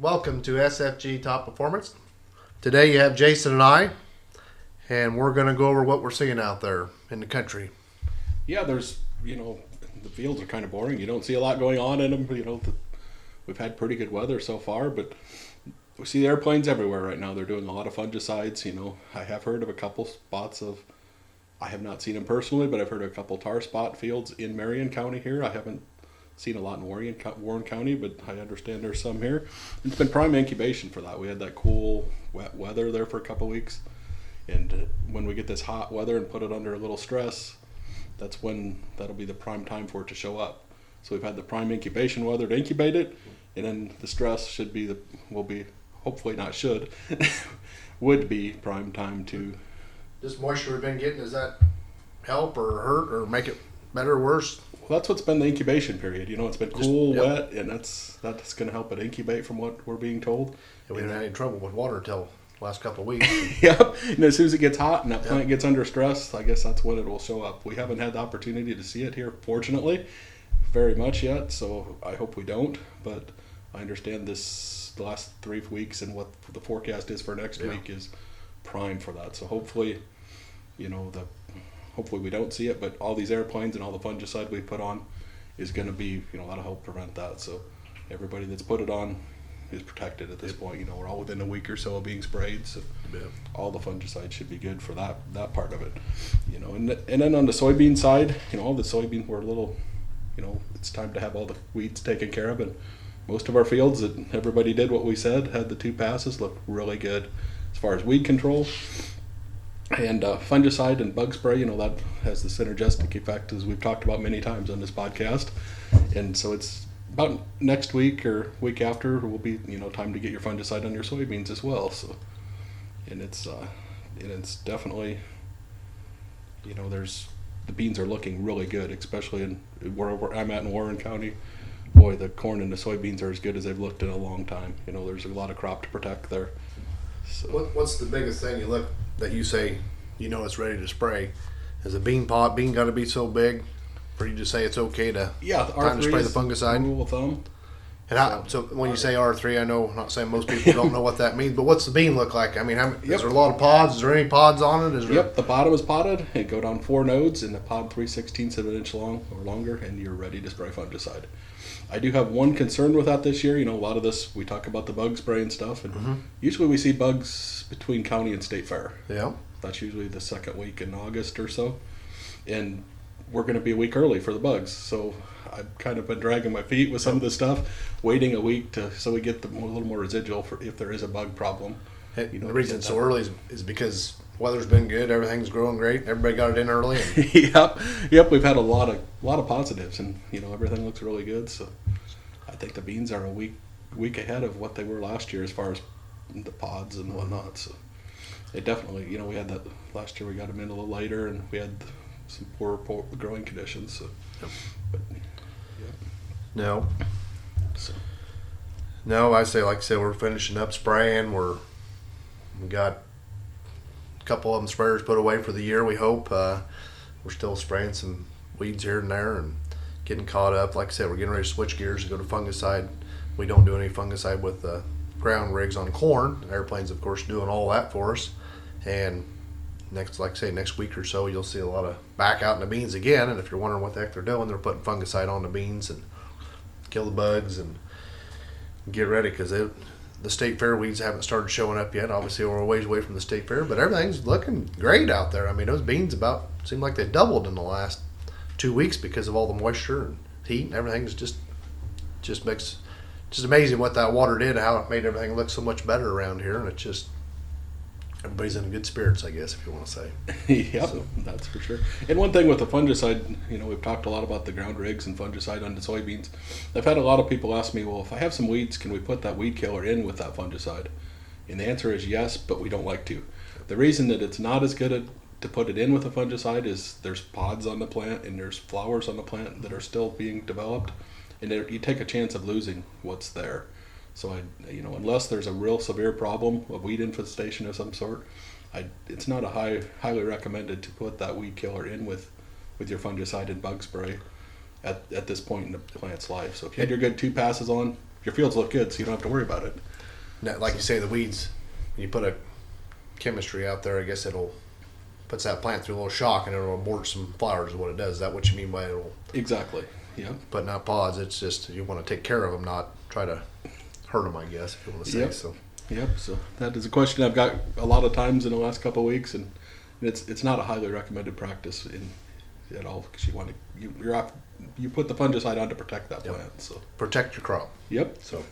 Welcome to SFG Top Performance. Today you have Jason and I, and we're going to go over what we're seeing out there in the country. Yeah, the fields are kind of boring. You don't see a lot going on in them. We've had pretty good weather so far, but we see airplanes everywhere right now. They're doing a lot of fungicides. I have heard of a couple spots I have not seen them personally, but I've heard of a couple tar spot fields in Marion County here. I haven't seen a lot in Warren County, but I understand there's some here. It's been prime incubation for that. We had that cool, wet weather there for a couple weeks, and when we get this hot weather and put it under a little stress, that's when that'll be the prime time for it to show up. So we've had the prime incubation weather to incubate it, and then the stress will be hopefully not should would be prime time to. This moisture we've been getting, does that help or hurt or make it better or worse? Well, that's what's been the incubation period. It's been cool, wet, and that's going to help it incubate from what we're being told. Yeah, we haven't had any trouble with water until the last couple of weeks. Yep. And as soon as it gets hot and that plant gets under stress, I guess that's when it will show up. We haven't had the opportunity to see it here, fortunately, very much yet, so I hope we don't. But I understand the last 3 weeks and what the forecast is for next week is prime for that. So hopefully, hopefully we don't see it, but all these airplanes and all the fungicide we put on is going to be, that'll help prevent that. So everybody that's put it on is protected at this point. We're all within a week or so of being sprayed, so all the fungicide should be good for that part of it. And then on the soybean side, all the soybean were a little, it's time to have all the weeds taken care of, and most of our fields that everybody did what we said, had the 2 passes, look really good as far as weed control. And fungicide and bug spray, that has the synergistic effect, as we've talked about many times on this podcast. And so it's about next week or week after will be, time to get your fungicide on your soybeans as well. So, and it's definitely, the beans are looking really good, especially in where I'm at in Warren County. Boy, the corn and the soybeans are as good as they've looked in a long time. There's a lot of crop to protect there. So. What's the biggest thing you look that you say it's ready to spray? Is a bean got to be so big for you to say it's okay to time to spray the fungicide? Rule of thumb. And so when you say R3, I know I'm not saying most people don't know what that means, but what's the bean look like? I mean, is there a lot of pods? Is there any pods on it? Yep, the bottom is podded. It go down 4 nodes, and the pod 3/16 of an inch long or longer, and you're ready to spray fungicide. I do have one concern with that this year. A lot of this, we talk about the bug spray and stuff, and usually we see bugs between county and state fair. Yeah. That's usually the second week in August or so. And we're going to be a week early for the bugs. So I've kind of been dragging my feet with some of this stuff, waiting a week so we get a little more residual for if there is a bug problem. The reason it's so early is because weather's been good, everything's growing great, everybody got it in early. Yep. We've had a lot of positives, and everything looks really good. So I think the beans are a week ahead of what they were last year as far as the pods and whatnot. So they definitely, we had that last year. We got them in a little later, and we had some poor growing conditions. So, but No. No, like I said, we're finishing up spraying. We got a couple of them sprayers put away for the year, we hope. We're still spraying some weeds here and there and getting caught up. Like I said, we're getting ready to switch gears and go to fungicide. We don't do any fungicide with ground rigs on corn. Airplanes, of course, doing all that for us. And next week or so, you'll see a lot of back out in the beans again. And if you're wondering what the heck they're doing, they're putting fungicide on the beans and kill the bugs and get ready, because the state fair weeds haven't started showing up yet. Obviously, we're a ways away from the state fair, but everything's looking great out there. I mean, those beans seem like they doubled in the last 2 weeks because of all the moisture and heat, and everything's just amazing what that water did, how it made everything look so much better around here. And it's just, everybody's in good spirits, I guess, if you want to say. Yep, so. That's for sure. And one thing with the fungicide, we've talked a lot about the ground rigs and fungicide on the soybeans. I've had a lot of people ask me, well, if I have some weeds, can we put that weed killer in with that fungicide? And the answer is yes, but we don't like to. The reason that it's not as good to put it in with a fungicide is there's pods on the plant and there's flowers on the plant that are still being developed, and you take a chance of losing what's there. So unless there's a real severe problem, a weed infestation of some sort, it's not highly recommended to put that weed killer in with your fungicide and bug spray at this point in the plant's life. So if you had your good 2 passes on, your fields look good, so you don't have to worry about it. Now, like you say, the weeds, when you put a chemistry out there, I guess puts that plant through a little shock and it'll abort some flowers is what it does. Is that what you mean by it'll Exactly. Yep. putting out pods? It's just you want to take care of them, not try to hurt them, I guess, if you want to say Yep. so. Yep. So that is a question I've got a lot of times in the last couple of weeks, and it's not a highly recommended practice at all, because you put the fungicide on to protect that Yep. plant. So Protect your crop. yep. So